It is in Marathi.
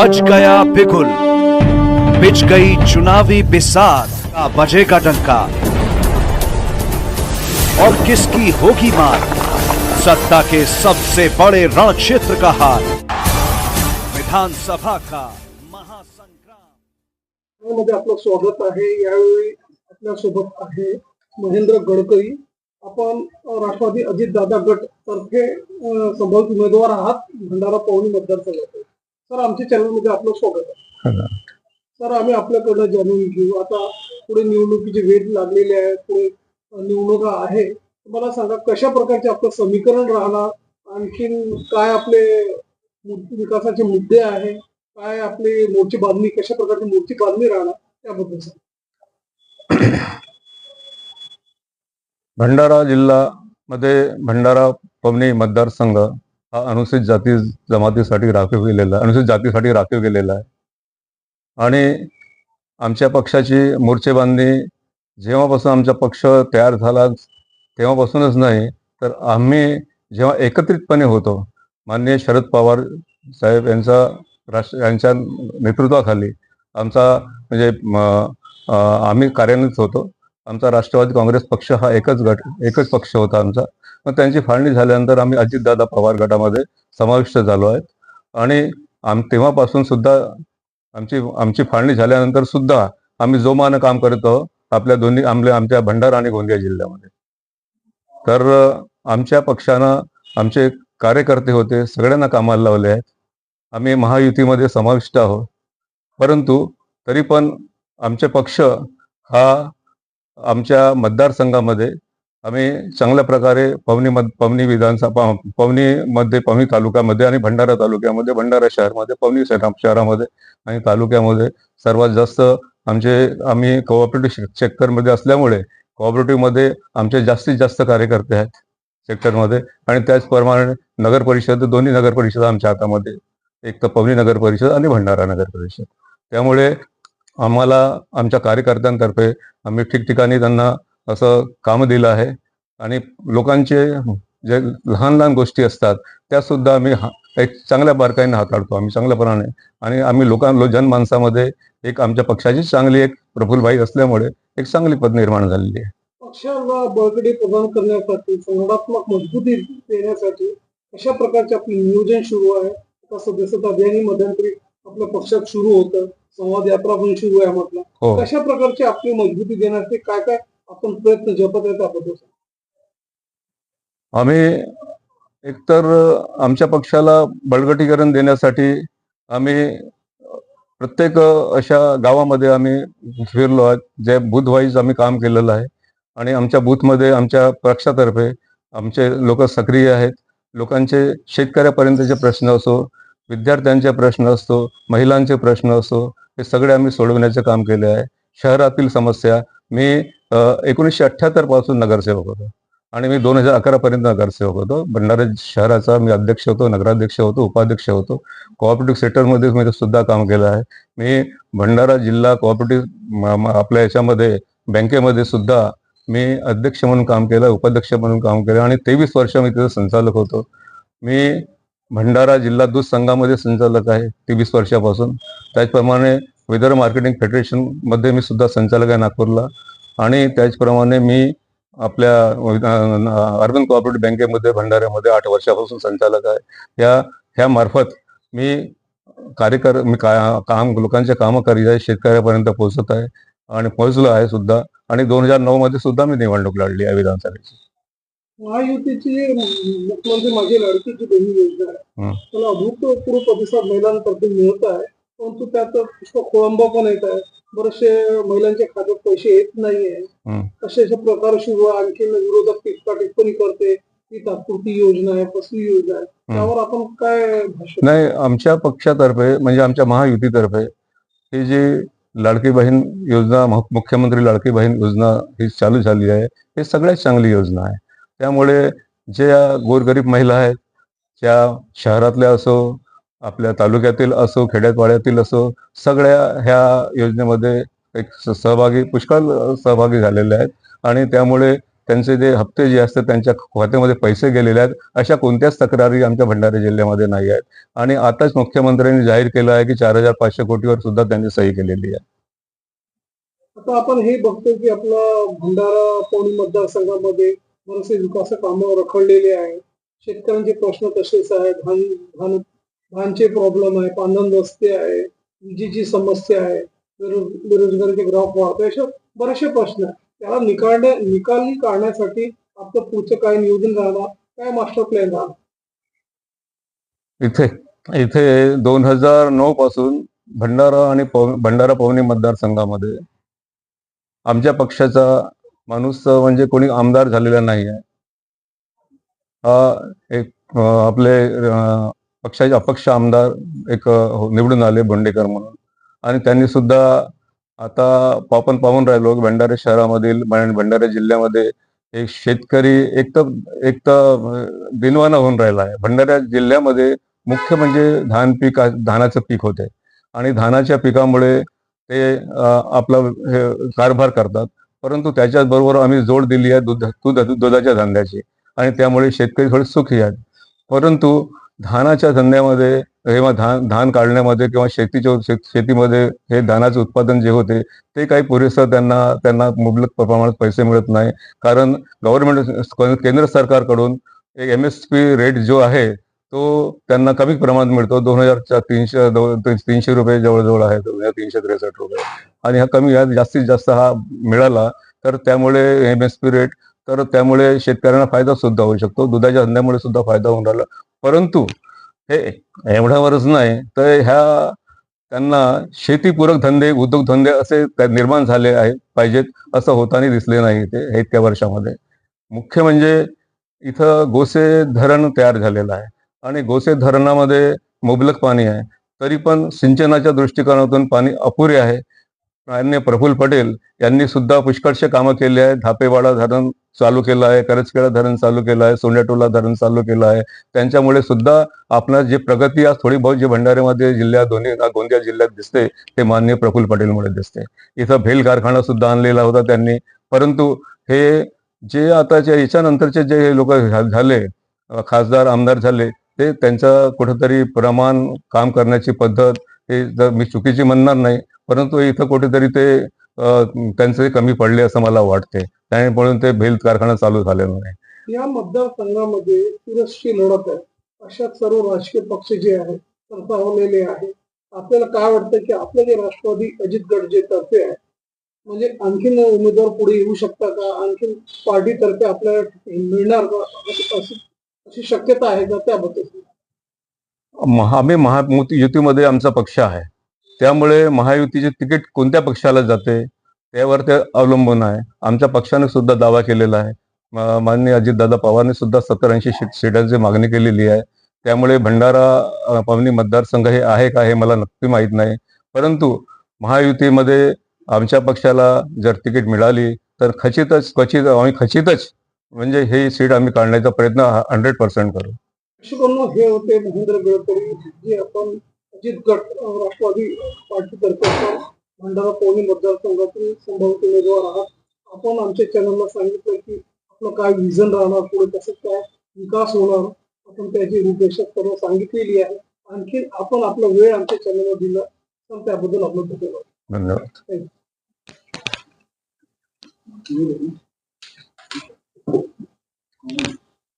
बज गया बिगुल, बिछ गई चुनावी बिसात का बजेगा डंका। और किसकी होगी मार, सत्ता के सबसे बड़े रण क्षेत्र का हार, विधानसभा का महासंग्राम। मध्ये आपलं स्वागत आहे। यावेळी आपल्या सोबत आहे महेंद्र गडकरी। आपण राष्ट्रवादी अजितदादा गट तर्फे संभावित उमेदवार आहात भंडारा पवनी मतदारसंघात। सर, आमच्या चॅनलमध्ये आपलं स्वागत आहे। सर, आम्ही आपल्याकडे जाणून घेऊ, आता पुढे निवडणुकीची वेळ लागलेली आहे, पुढे निवडणुका आहे, मला सांगा कशा प्रकारचे आपलं समीकरण राहणार, आणखीन काय आपले विकासाचे मुद्दे आहे, काय आपली मोर्चे बांधणी, कशा प्रकारची मोर्ची बांधणी राहणार त्याबद्दल सांगा। भंडारा जिल्हा मध्ये भंडारा पवनी मतदारसंघ हा अनुसूचित जाती जमातीसाठी राखीव केलेला आहे, अनुसूचित जातीसाठी राखीव केलेला आहे। आणि आमच्या पक्षाची मोर्चे बांधणी जेव्हापासून आमचा पक्ष तयार झाला तेव्हापासूनच नाही, तर आम्ही जेव्हा एकत्रितपणे होतो, माननीय शरद पवार साहेब यांच्या नेतृत्वाखाली आमचा म्हणजे आम्ही कार्यान्वित होतो। आमचा राष्ट्रवादी काँग्रेस पक्ष हा एकच पक्ष होता आमचा। मग त्यांची फाळणी झाल्यानंतर आम्ही अजितदादा पवार गटामध्ये समाविष्ट झालो आहेत। आणि तेव्हापासून सुद्धा आमची फाळणी झाल्यानंतर सुद्धा आम्ही जोमानं काम करत आहोत आपल्या आमच्या भंडारा आणि गोंदिया जिल्ह्यामध्ये। तर आमच्या पक्षानं आमचे कार्यकर्ते होते, सगळ्यांना कामाला लावले आहेत। आम्ही महायुतीमध्ये समाविष्ट आहोत, परंतु तरी पण आमचे पक्ष हा आमच्या मतदारसंघामध्ये आम्ही चांगल्या प्रकारे पवनी विधानसभा पवनी तालुक्यामध्ये आणि भंडारा तालुक्यामध्ये, भंडारा शहरामध्ये, पवनी शहरामध्ये आणि तालुक्यामध्ये सर्वात जास्त आम्ही कोऑपरेटिव्ह सेक्टरमध्ये असल्यामुळे कोऑपरेटिव्हमध्ये आमचे जास्तीत जास्त कार्यकर्ते आहेत सेक्टरमध्ये। आणि त्याचप्रमाणे नगर परिषद, दोन्ही नगर परिषद आमच्या हातामध्ये, एक तर पवनी नगर परिषद आणि भंडारा नगर परिषद। त्यामुळे आम्हाला आमच्या कार्यकर्त्यांतर्फे आम्ही ठिकठिकाणी त्यांना असं काम दिलं आहे। आणि लोकांचे जे लहान लहान गोष्टी असतात त्या सुद्धा आम्ही एक चांगल्या बारकाईने हाताळतो आम्ही चांगल्यापणाने। आणि आम्ही जनमानसामध्ये एक आमच्या पक्षाची चांगली एक प्रफुल्लभाई असल्यामुळे एक चांगली पद निर्माण झालेली आहे। पक्षाला बळकटी प्रदान करण्यासाठी, संघटनात्मक मजबूती देण्यासाठी कशा प्रकारचे आपले नियोजन सुरू आहे? आता सदस्यता अभियान मध्यंतरी आपल्या पक्षात सुरू होतं, संवाद यात्रा पण सुरू आहे म्हटलं। कशा प्रकारची आपली मजबूती देण्यासाठी काय काय आपण प्रयत्न जपत आहे त्याबद्दल? आम्ही एकतर आमच्या पक्षाला बळकटीकरण देण्यासाठी आम्ही प्रत्येक अशा गावामध्ये आम्ही फिरलो आहोत, जे बूथ वाईज आम्ही काम केलेलं आहे। आणि आमच्या बूथमध्ये आमच्या पक्षातर्फे आमचे लोक सक्रिय आहेत। लोकांचे शेतकऱ्यापर्यंतचे प्रश्न असो, विद्यार्थ्यांचे प्रश्न असतो, महिलांचे प्रश्न असो, हे सगळे आम्ही सोडवण्याचे काम केले आहे। शहरातील समस्या, मी 1978 पासून नगरसेवक होतो आणि मी 2011 पर्यंत नगरसेवक होतो। भंडारा शहराचा मी अध्यक्ष होतो, नगराध्यक्ष होतो, उपाध्यक्ष होतो। कोऑपरेटिव्ह सेक्टरमध्ये मी सुद्धा काम केलं आहे। मी भंडारा जिल्हा कोऑपरेटिव्ह आपल्या याच्यामध्ये बँकेमध्ये सुद्धा मी अध्यक्ष म्हणून काम केलं, उपाध्यक्ष म्हणून काम केलं आणि 23 वर्ष मी तिथे संचालक होतो। मी भंडारा जिल्हा दूध संघामध्ये संचालक आहे 23 वर्षापासून। त्याचप्रमाणे विदर्भ मार्केटिंग फेडरेशन मध्ये मी सुद्धा संचालक आहे नागपूरला। आणि त्याचप्रमाणे मी आपल्या अर्बन कोऑपरेटिव्ह बँकेमध्ये भंडाऱ्यामध्ये 8 वर्षापासून संचालक आहे। ह्या मार्फत मी काम लोकांचे कामं करीत आहे, शेतकऱ्यापर्यंत पोहोचत आहे आणि पोहोचलो आहे सुद्धा। आणि 2009 मध्ये सुद्धा मी निवडणूक लढली आहे विधानसभेची। महायुतीची मुख्यमंत्री माझी लाडकीची बहीण योजना आहे, त्याला अभूतपूर्व प्रतिसाद महिलांतर्फे मिळत आहे, परंतु त्यात पुष्कळ खोळंबा पण येत आहे। बरेचसे महिलांच्या खात्यात पैसे येत नाहीये, असे प्रकार सुरू आहे। आणखी विरोधक टिप्पा टिप्पणी करते की तात्पुरती योजना आहे, फसवी योजना आहे, त्यावर आपण काय भाष्य? नाही, आमच्या पक्षातर्फे म्हणजे आमच्या महायुतीतर्फे ही जी लाडकी बहीण योजना, मुख्यमंत्री लाडकी बहीण योजना ही चालू झाली आहे, ही सगळ्यात चांगली योजना आहे। त्यामुळे ज्या गोरगरीब महिला आहेत, त्या शहरातल्या असो, आपल्या तालुक्यातील असो, खेड्यापाड्यातील असो, सगळ्या ह्या योजनेमध्ये पुष्कळ सहभागी झालेले आहेत। आणि त्यामुळे त्यांचे जे हप्ते जे असतात त्यांच्या खात्यामध्ये पैसे गेलेले आहेत, अशा कोणत्याच तक्रारी आमच्या भंडारा जिल्ह्यामध्ये नाही आहेत. आणि आताच मुख्यमंत्र्यांनी जाहीर केलं आहे की 4,500 कोटीवर सुद्धा त्यांनी सही केलेली आहे. आता आपण हे बघतो की आपला भंडारा पवनी मतदारसंघामध्ये बरेचसे विकास कामं रखडलेले आहे. शेतकऱ्यांचे प्रश्न तसेच आहेत. धानचे प्रॉब्लेम आहे, पांधन रस्ते आहे, विजेची समस्या आहे, बेरोजगारीचे ग्राफ वाढते, असे बरेचसे प्रश्न आहेत. त्याला निकाली काढण्यासाठी आपलं पुढचं काय नियोजन राहणार, काय मास्टर प्लॅन राहणार? इथे इथे 2009 पासून भंडारा आणि भंडारा पवनी मतदारसंघामध्ये आमच्या पक्षाचा माणूस म्हणजे कोणी आमदार झालेला नाही आहे. एक आपले पक्षाचे अपक्ष आमदार एक निवडून आले बोंडेकर म्हणून, आणि त्यांनी सुद्धा आता आपण पाहून राहिलो भंडारा शहरामधील भंडारा जिल्ह्यामध्ये एक शेतकरी एक तर दिनवाना होऊन राहिला आहे. भंडारा जिल्ह्यामध्ये मुख्य म्हणजे धानाचं पीक होते आणि धानाच्या पिकामुळे ते आपला कारभार करतात. परंतु त्याच्याबरोबर आम्ही जोड दिली आहे दुधाच्या धंद्याची, आणि त्यामुळे शेतकरी थोडे सुखी आहेत. परंतु धानाच्या धंद्यामध्ये किंवा धान काढण्यामध्ये किंवा शेतीमध्ये हे धानाचे उत्पादन जे होते ते काही पुरेसं त्यांना मुबलक प्रमाणात पैसे मिळत नाही. कारण गव्हर्नमेंट केंद्र सरकारकडून एक MSP रेट जो आहे तो त्यांना कमी प्रमाणात मिळतो. 2,300 रुपये जवळजवळ आहे, 2,363 रुपये. आणि हा कमी जास्तीत जास्त हा मिळाला तर त्यामुळे MSP रेट, तर त्यामुळे शेतकऱ्यांना फायदा सुद्धा होऊ शकतो. दुधाच्या धंद्यामुळे सुद्धा फायदा होऊन राहिला. परंतु हे एवढ्यावरच नाही तर त्यांना शेतीपूरक धंदे, उद्योगधंदे असे निर्माण झाले आहे पाहिजेत, असं होताना दिसले नाही ते इतक्या वर्षामध्ये. मुख्य म्हणजे इथं गोसे धरण तयार झालेलं आहे आणि गोसे धरणामध्ये मुबलक पाणी आहे, तरी पण सिंचनाच्या दृष्टिकोनातून पाणी अपुरे आहे. माननीय प्रफुल्ल पटेल यांनी सुद्धा पुष्कळशे कामं केली आहेत. धापेवाडा धरण चालू केलं आहे, करजखेडा धरण चालू केलं आहे, सोंडेटोला धरण चालू केलं आहे. त्यांच्यामुळे सुद्धा आपणास जे प्रगती आज थोडी बहुत जे भंडाऱ्यामध्ये गोंदिया जिल्ह्यात दिसते ते माननीय प्रफुल्ल पटेलमुळे दिसते. इथं भेल कारखाना सुद्धा आणलेला होता त्यांनी. परंतु हे जे आताच्या याच्यानंतरचे जे लोक झाले, खासदार आमदार झाले, ते त्यांचं कुठेतरी प्रमाण, काम करण्याची पद्धत हे जर मी चुकीची म्हणणार नाही, परंतु इथं कुठेतरी ते त्यांचे कमी पडले असं मला वाटते. त्यामुळे ते भेल कारखाना चालू झालेला नाही. या मतदारसंघामध्ये पुरेशी लढत आहे. अशा सर्व राजकीय पक्ष जे आहेत सरसावलेले आहेत. आपल्याला काय वाटतं की आपलं जे राष्ट्रवादी अजित गट जे तर्फे आहे, म्हणजे आणखीन उमेदवार पुढे येऊ शकता का? आणखीन पार्टीतर्फे आपल्याला मिळणार का, अशी शक्यता आहे का त्याबद्दल? आम्ही महायुतीमध्ये आमचा पक्ष आहे, त्यामुळे महायुतीचे तिकीट कोणत्या पक्षाला जाते त्यावर ते अवलंबून आहे. आमच्या पक्षाने सुद्धा दावा केलेला आहे. माननीय अजितदादा पवारने सुद्धा 70-80 सीटांची मागणी केलेली आहे. त्यामुळे भंडारा पवनी मतदारसंघ हे आहे का हे मला नक्की माहीत नाही. परंतु महायुतीमध्ये आमच्या पक्षाला जर तिकीट मिळाली तर खचितच म्हणजे हे सीट आम्ही काढण्याचा प्रयत्न 100% करू. हे होते महेंद्र गडकरी, जे आपण अजित गट राष्ट्रवादी पार्टीतर्फे भंडारा पवनी मतदारसंघातून संभावित उमेदवार आहात. आपण आमच्या चॅनलला सांगितलं की आपलं काय विजन राहणार, पुढे कसं काय विकास होणार, आपण त्याची रूपरेषा सर्व सांगितलेली आहे. आणखी आपण आपला वेळ आमच्या चॅनलला दिला तर त्याबद्दल आपलं धन्यवाद. धन्यवाद.